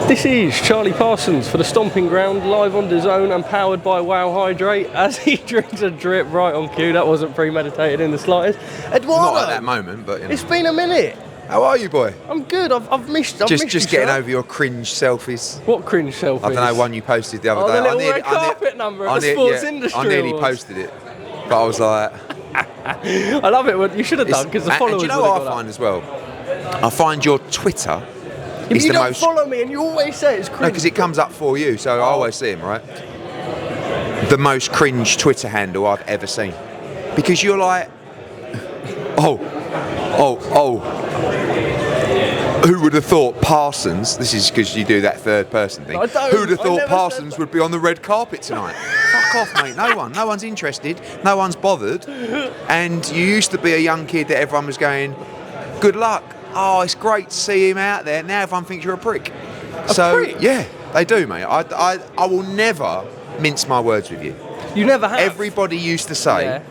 This is Charlie Parsons for the Stomping Ground, live on DAZN and powered by Wow Hydrate, as he drinks a drip right on cue. That wasn't premeditated in the slightest. Eduardo! Not at that moment, but you know. It's been a minute. How are you, boy? I'm good. I've missed Just getting over your cringe selfies. What cringe selfies? I don't know, one you posted the other day. The little red carpet number at the sports industry. I nearly posted it, but I was like... I love it. What you should have done, because the followers. And do you know what I find as well? I find your Twitter is you the don't most... follow me, and you always say it's cringe. No, because it comes up for you, so I always see him, right? The most cringe Twitter handle I've ever seen. Because you're like... Oh. Who would have thought Parsons, this is because you do that third person thing, who would have thought Parsons would be on the red carpet tonight? Fuck off, mate. No one's interested, no one's bothered. And you used to be a young kid that everyone was going, good luck. Oh, it's great to see him out there. Now everyone thinks you're a prick. Prick? Yeah, they do, mate. I will never mince my words with you. You never have? Everybody used to say,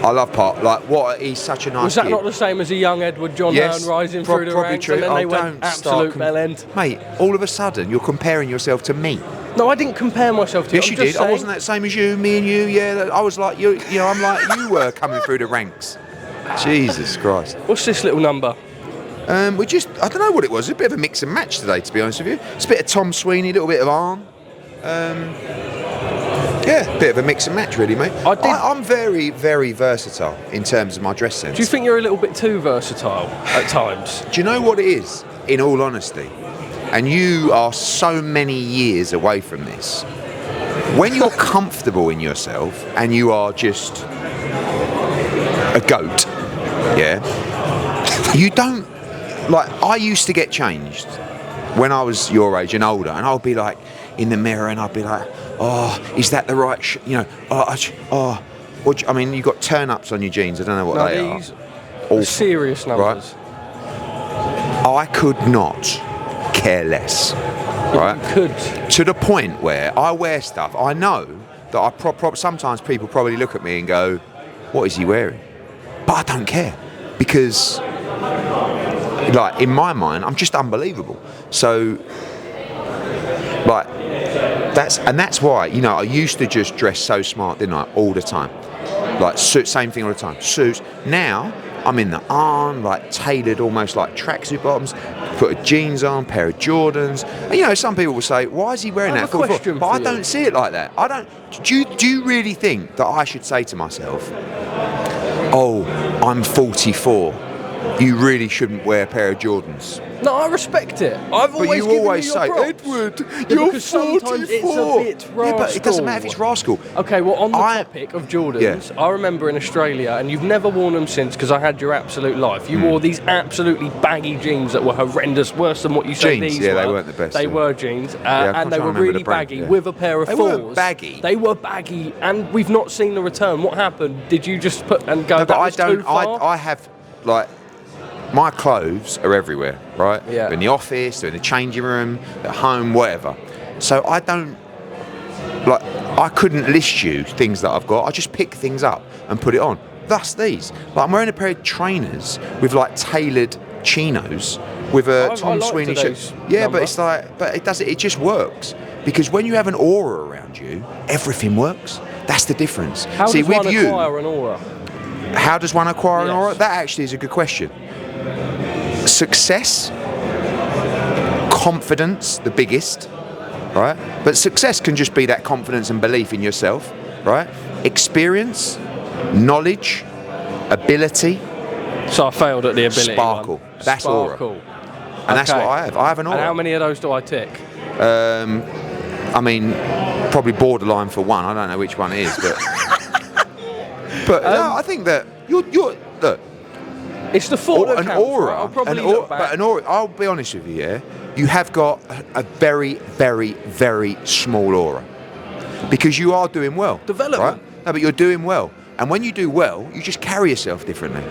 I love Park. Like, what? He's such a nice kid. Was that not the same as a young Edward John Hearn rising through the ranks, true. and then they went absolute bell end? Mate, all of a sudden you're comparing yourself to me. No, I didn't compare myself to you. Yes, you did. I wasn't that same as you, me and you. Yeah, I was like you. You know, I'm like you were coming through the ranks. Jesus Christ. What's this little number? I don't know what it was. It's a bit of a mix and match today, to be honest with you. It's a bit of Tom Sweeney, a little bit of Arn. Yeah, a bit of a mix and match, really, mate. I'm very, very versatile in terms of my dress sense. Do you think you're a little bit too versatile at times? Do you know what it is, in all honesty? And you are so many years away from this. When you're comfortable in yourself and you are just a goat, yeah, you don't... Like, I used to get changed when I was your age and older, and I'll be like in the mirror and I'll be like, oh, is that the right I mean, you've got turn-ups on your jeans. I don't know what they are. Awful. Serious numbers. Right? I could not care less. Right? You could. To the point where I wear stuff, I know that sometimes people probably look at me and go, what is he wearing? But I don't care, because... like, in my mind, I'm just unbelievable. So, like, that's why, you know, I used to just dress so smart, didn't I, all the time. Like, same thing all the time, suits. Now, I'm in the Arn, like, tailored almost like tracksuit bottoms, put a jeans on, pair of Jordans. And, you know, some people will say, why is he wearing that? But I don't see it like that. I don't. Do you really think that I should say to myself, oh, I'm 44. You really shouldn't wear a pair of Jordans? No, I respect it. I've always given you say, props. Edward, you're 44. Sometimes it's a bit rascal. Yeah, but it doesn't matter if it's rascal. Okay, well, on the topic of Jordans, I remember in Australia, and you've never worn them since because I had your absolute life. You wore these absolutely baggy jeans that were horrendous, worse than what you said these were. They weren't the best. They were jeans, and they were really baggy with a pair of faux. They weren't baggy. They were baggy, and we've not seen the return. What happened? Did you just put and go? No, but too far? I have, like... My clothes are everywhere, right? Yeah. They're in the office, they're in the changing room, at home, whatever. So I don't, like, I couldn't list you things that I've got. I just pick things up and put it on. Thus these. Like, I'm wearing a pair of trainers with, like, tailored chinos with a Tom Sweeney shirt. Yeah, but it's like, it just works. Because when you have an aura around you, everything works. That's the difference. How does one acquire an aura? How does one acquire an aura? That actually is a good question. Success, confidence, the biggest, right? But success can just be that confidence and belief in yourself, right? Experience, knowledge, ability. So I failed at the ability. Sparkle. That's aura. And that's what I have. I have an aura. And how many of those do I tick? I mean, probably borderline for one. I don't know which one it is, but no, I think that you're look. It's the thought that an counts, aura. Right? I'll probably look back. But an aura, I'll be honest with you, yeah? You have got a very, very, very small aura. Because you are doing well. Development. Right? No, but you're doing well. And when you do well, you just carry yourself differently.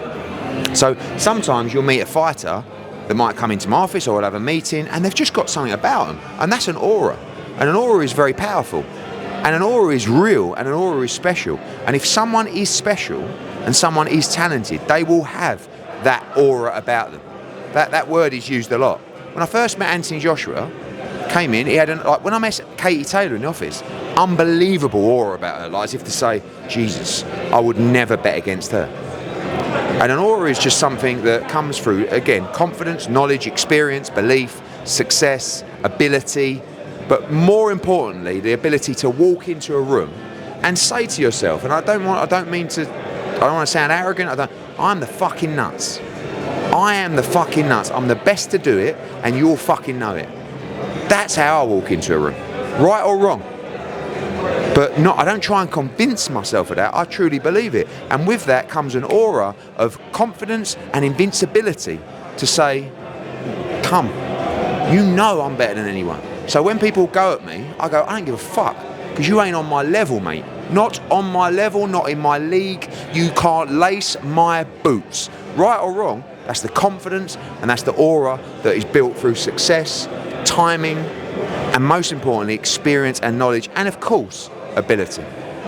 So sometimes you'll meet a fighter that might come into my office or we'll have a meeting and they've just got something about them. And that's an aura. And an aura is very powerful. And an aura is real and an aura is special. And if someone is special and someone is talented, they will have that aura about them. That word is used a lot. When I first met Anthony Joshua, came in, he had like when I met Katie Taylor in the office, unbelievable aura about her, like as if to say, Jesus, I would never bet against her. And an aura is just something that comes through, again, confidence, knowledge, experience, belief, success, ability, but more importantly, the ability to walk into a room and say to yourself, and I don't want to sound arrogant, I'm the fucking nuts. I am the fucking nuts. I'm the best to do it, and you'll fucking know it. That's how I walk into a room, right or wrong. But I don't try and convince myself of that. I truly believe it. And with that comes an aura of confidence and invincibility to say, come, you know I'm better than anyone. So when people go at me, I go, I don't give a fuck, because you ain't on my level, mate. Not on my level, not in my league. You can't lace my boots. Right or wrong, that's the confidence and that's the aura that is built through success, timing, and most importantly, experience and knowledge, and of course, ability.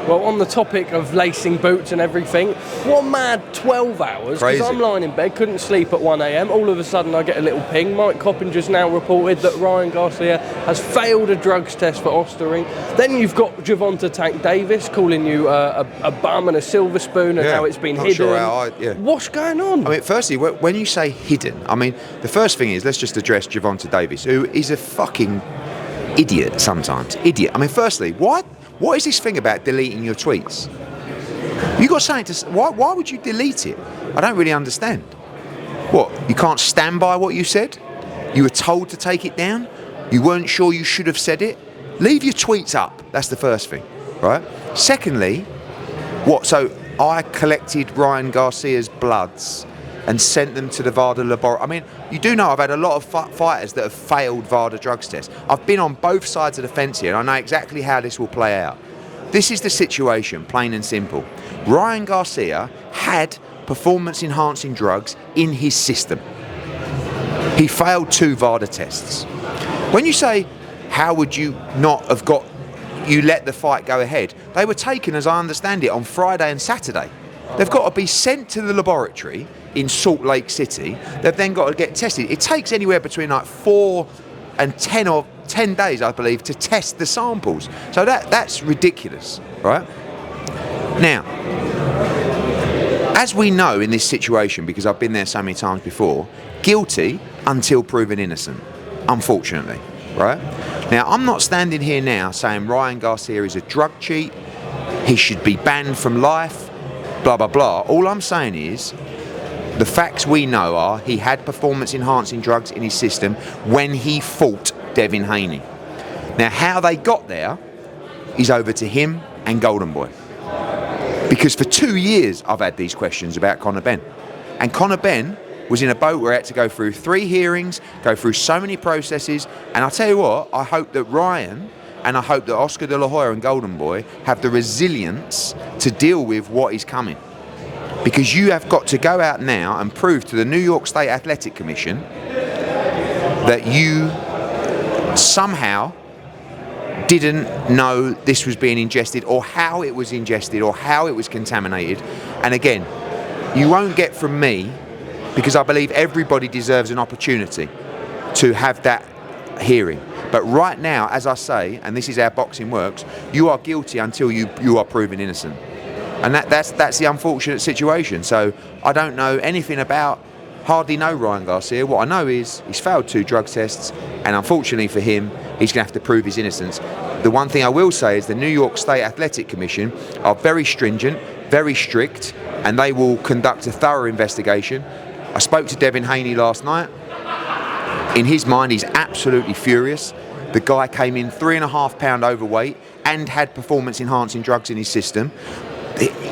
Well, on the topic of lacing boots and everything, what mad 12 hours, because I'm lying in bed, couldn't sleep at 1 a.m, all of a sudden I get a little ping. Mike Coppinger's now reported that Ryan Garcia has failed a drugs test for ostering. Then you've got Gervonta Tank Davis calling you a bum and a silver spoon and how it's been hidden. Sure What's going on? I mean, firstly, when you say hidden, I mean, the first thing is, let's just address Gervonta Davis, who is a fucking idiot sometimes. Idiot. I mean, firstly, what is this thing about deleting your tweets? You got something to say. Why would you delete it? I don't really understand. What? You can't stand by what you said? You were told to take it down? You weren't sure you should have said it? Leave your tweets up. That's the first thing, right? Secondly, what? So I collected Ryan Garcia's bloods and sent them to the VADA laboratory. I mean, you do know I've had a lot of fighters that have failed VADA drugs tests. I've been on both sides of the fence here, and I know exactly how this will play out. This is the situation, plain and simple. Ryan Garcia had performance-enhancing drugs in his system. He failed 2 VADA tests. When you say, how would you not have you let the fight go ahead? They were taken, as I understand it, on Friday and Saturday. They've got to be sent to the laboratory in Salt Lake City. They've then got to get tested. It takes anywhere between like 4 and 10 days, I believe, to test the samples. So that's ridiculous, right? Now, as we know in this situation, because I've been there so many times before, guilty until proven innocent, unfortunately, right? Now, I'm not standing here now saying Ryan Garcia is a drug cheat, he should be banned from life, blah, blah, blah. All I'm saying is, the facts we know are he had performance-enhancing drugs in his system when he fought Devin Haney. Now, how they got there is over to him and Golden Boy. Because for 2 years, I've had these questions about Conor Benn. And Conor Benn was in a boat where he had to go through 3 hearings, go through so many processes. And I'll tell you what, I hope that Ryan and I hope that Oscar De La Hoya and Golden Boy have the resilience to deal with what is coming. Because you have got to go out now and prove to the New York State Athletic Commission that you somehow didn't know this was being ingested, or how it was ingested, or how it was contaminated. And again, you won't get from me, because I believe everybody deserves an opportunity to have that hearing. But right now, as I say, and this is how boxing works, you are guilty until you are proven innocent. And that's the unfortunate situation. So I don't know anything about, hardly know Ryan Garcia. What I know is he's failed 2 drug tests, and unfortunately for him, he's going to have to prove his innocence. The one thing I will say is the New York State Athletic Commission are very stringent, very strict, and they will conduct a thorough investigation. I spoke to Devin Haney last night. In his mind, he's absolutely furious. The guy came in 3.5 pound overweight and had performance-enhancing drugs in his system.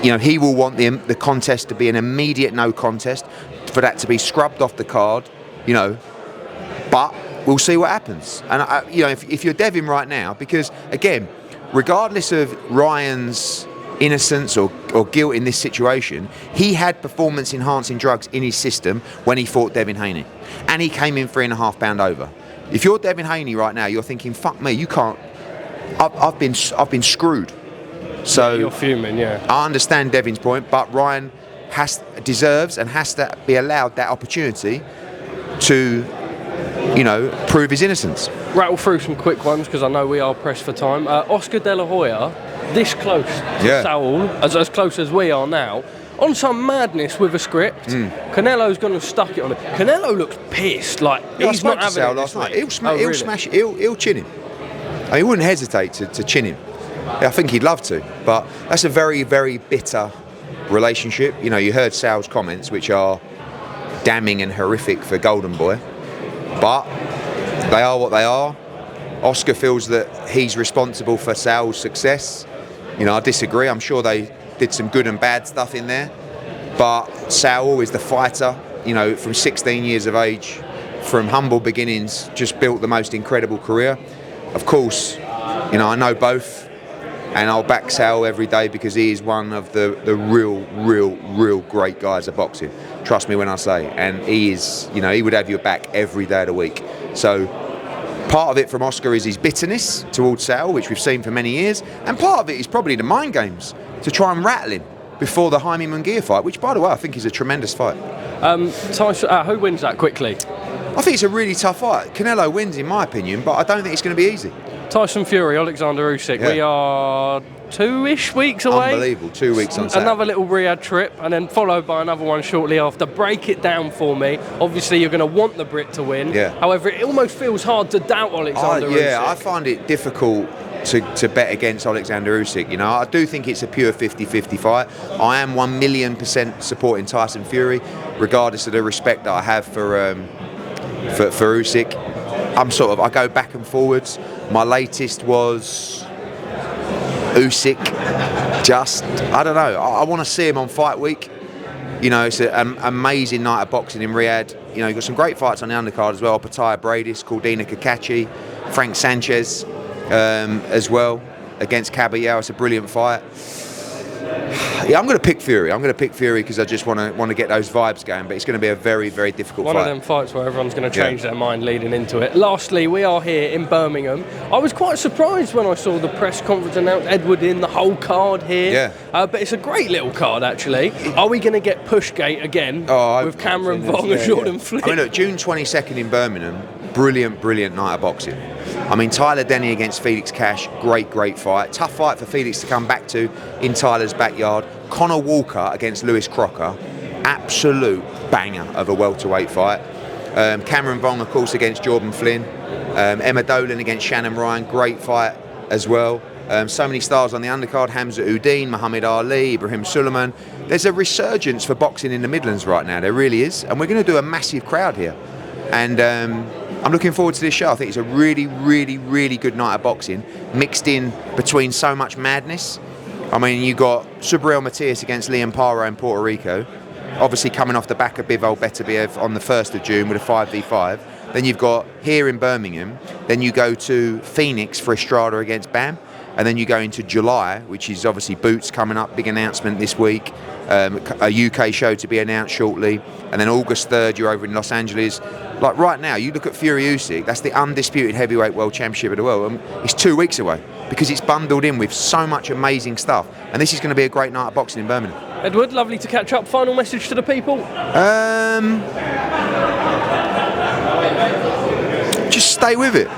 You know, he will want the contest to be an immediate no contest, for that to be scrubbed off the card, you know. But we'll see what happens. And you know, if you're Devin right now, because again, regardless of Ryan's innocence or guilt in this situation, he had performance-enhancing drugs in his system when he fought Devin Haney, and he came in 3.5 pound over. If you're Devin Haney right now, you're thinking, "Fuck me, you can't. I've been screwed." So you're fuming, yeah. I understand Devin's point, but Ryan deserves and has to be allowed that opportunity to, you know, prove his innocence. rattle through some quick ones because I know we are pressed for time. Oscar De La Hoya, this close to Saul, as close as we are now, on some madness with a script. Canelo's gone and stuck it on it. Canelo looks pissed, like he's not having it last night. He'll really? smash it. He'll chin him. He wouldn't hesitate to chin him. I think he'd love to, but that's a very, very bitter relationship. You know, you heard Sal's comments, which are damning and horrific for Golden Boy, but they are what they are. Oscar feels that he's responsible for Sal's success. You know, I disagree. I'm sure they did some good and bad stuff in there, but Sal is the fighter. You know, from 16 years of age, from humble beginnings, just built the most incredible career. Of course, you know, I know both, and I'll back Sal every day because he is one of the real great guys at boxing. Trust me when I say. And he is, you know, he would have your back every day of the week. So part of it from Oscar is his bitterness towards Sal, which we've seen for many years, and part of it is probably the mind games to try and rattle him before the Jaime Munguia fight, which, by the way, I think is a tremendous fight. Tyson, who wins that quickly? I think it's a really tough fight. Canelo wins, in my opinion, but I don't think it's going to be easy. Tyson Fury, Oleksandr Usyk. We are 2-ish weeks away. Unbelievable, 2 weeks on Saturday. Another little Riyadh trip, and then followed by another one shortly after. Break it down for me. Obviously, you're going to want the Brit to win. Yeah. However, it almost feels hard to doubt Oleksandr Usyk. Yeah, I find it difficult to bet against Oleksandr Usyk. You know, I do think it's a pure 50-50 fight. I am 1,000,000% supporting Tyson Fury, regardless of the respect that I have for Usyk. I go back and forwards. My latest was Usyk. I don't know. I want to see him on fight week. You know, it's an amazing night of boxing in Riyadh. You know, you've got some great fights on the undercard as well. Pataya Bradis, Caldina Kakachi, Frank Sanchez as well against Caballero. It's a brilliant fight. Yeah, I'm going to pick Fury. I'm going to pick Fury because I just want to get those vibes going. But it's going to be a very, very difficult fight. One of them fights where everyone's going to change their mind leading into it. Lastly, we are here in Birmingham. I was quite surprised when I saw the press conference announced Edward in the whole card here. Yeah. But it's a great little card, actually. Are we going to get Pushgate again with Cameron Vong and Jordan Flynn? I mean, look, June 22nd in Birmingham. Brilliant night of boxing. I mean, Tyler Denny against Felix Cash, great fight. Tough fight for Felix to come back to in Tyler's backyard. Conor Walker against Lewis Crocker, absolute banger of a welterweight fight. Cameron Vong, of course, against Jordan Flynn. Emma Dolan against Shannon Ryan, great fight as well. So many stars on the undercard: Hamza Uddin, Muhammad Ali, Ibrahim Suleiman. There's a resurgence for boxing in the Midlands right now, there really is, and we're going to do a massive crowd here. And I'm looking forward to this show. I think it's a really good night of boxing, mixed in between so much madness. I mean, you got Subriel Matias against Liam Paro in Puerto Rico, obviously coming off the back of Bivol Beterbiev on the 1st of June with a 5v5. Then you've got here in Birmingham. Then you go to Phoenix for Estrada against Bam. And then you go into July, which is obviously Boots coming up, big announcement this week. A UK show to be announced shortly. And then August 3rd, you're over in Los Angeles. Like right now, you look at Fury Usyk, that's the undisputed heavyweight world championship of the world. And it's 2 weeks away because it's bundled in with so much amazing stuff. And this is going to be a great night of boxing in Birmingham. Edward, lovely to catch up. Final message to the people? Just stay with it.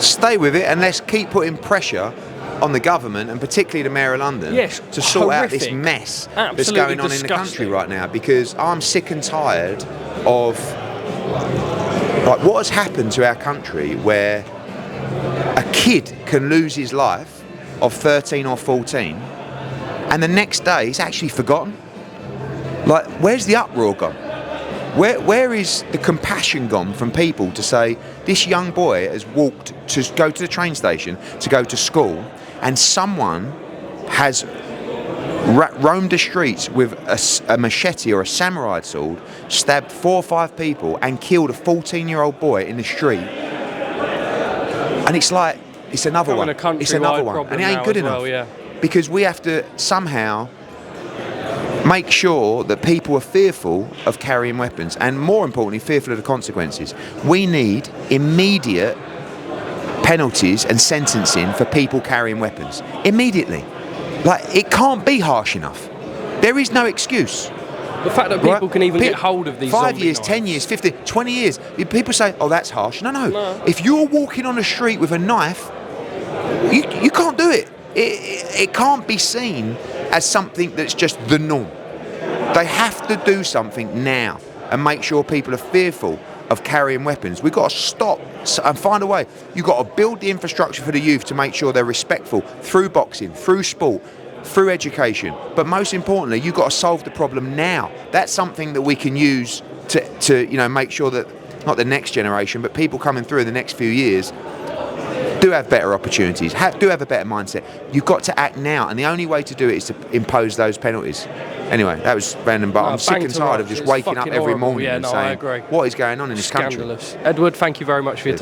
Stay with it, and let's keep putting pressure on the government, and particularly the Mayor of London, to sort out this mess that's going on in the country right now, because I'm sick and tired of like what has happened to our country, where a kid can lose his life of 13 or 14 and the next day he's actually forgotten. Like, where's the uproar gone? Where is the compassion gone from people to say this young boy has walked to go to the train station to go to school, and someone has roamed the streets with a machete or a samurai sword, stabbed 4 or 5 people and killed a 14-year-old boy in the street? And it's like, it's another one. It's another one. And it ain't good enough. Because we have to somehow make sure that people are fearful of carrying weapons, and more importantly, fearful of the consequences. We need immediate penalties and sentencing for people carrying weapons. Immediately. Like, it can't be harsh enough. There is no excuse. The fact that people can even get hold of these 5 years, knives. 10 years, 15, 20 years. People say, oh, that's harsh. No. If you're walking on a street with a knife, you can't do it. It can't be seen as something that's just the norm. They have to do something now and make sure people are fearful of carrying weapons. We've got to stop and find a way. You've got to build the infrastructure for the youth to make sure they're respectful through boxing, through sport, through education. But most importantly, you've got to solve the problem now. That's something that we can use to make sure that not the next generation, but people coming through in the next few years do have better opportunities, do have a better mindset. You've got to act now, and the only way to do it is to impose those penalties. Anyway, that was random, but I'm sick and tired of just waking up every morning and saying, what is going on in this country? Scandalous. Edward, thank you very much for your time.